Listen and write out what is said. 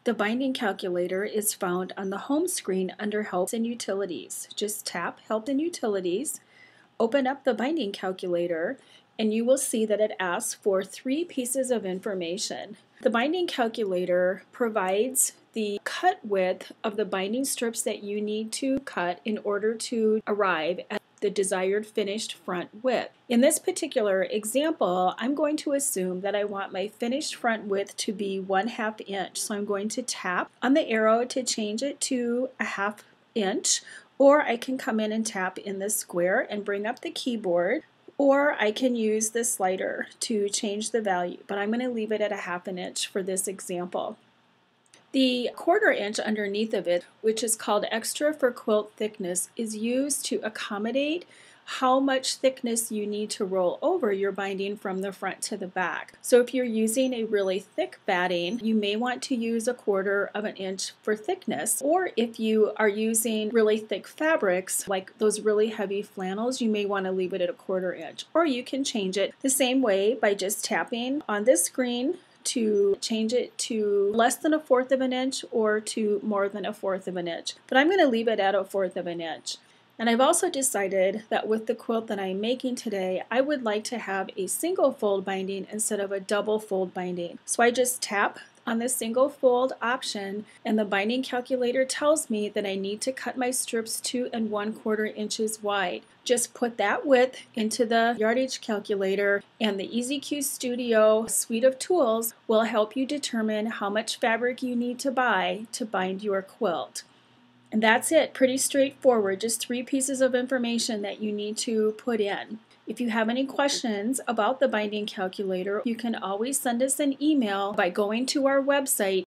The binding calculator is found on the home screen under Help and Utilities. Just tap Help and Utilities, open up the binding calculator, and you will see that it asks for 3 pieces of information. The binding calculator provides the cut width of the binding strips that you need to cut in order to arrive at the desired finished front width. In this particular example, I'm going to assume that I want my finished front width to be 1/2 inch. So I'm going to tap on the arrow to change it to 1/2 inch, or I can come in and tap in the square and bring up the keyboard, or I can use the slider to change the value, but I'm going to leave it at 1/2 inch for this example. The 1/4 inch underneath of it, which is called extra for quilt thickness, is used to accommodate how much thickness you need to roll over your binding from the front to the back. So if you're using a really thick batting, you may want to use 1/4 of an inch for thickness. Or if you are using really thick fabrics, like those really heavy flannels, you may want to leave it at 1/4 inch. Or you can change it the same way by just tapping on this screen to change it to less than 1/4 of an inch or to more than 1/4 of an inch. But I'm going to leave it at 1/4 of an inch. And I've also decided that with the quilt that I'm making today, I would like to have a single fold binding instead of a double fold binding. So I just tap on the single fold option, and the binding calculator tells me that I need to cut my strips 2 1/4 inches wide. Just put that width into the Yardage Calculator, and the EasyQ Studio suite of tools will help you determine how much fabric you need to buy to bind your quilt. And that's it, pretty straightforward, just 3 pieces of information that you need to put in. If you have any questions about the binding calculator, you can always send us an email by going to our website,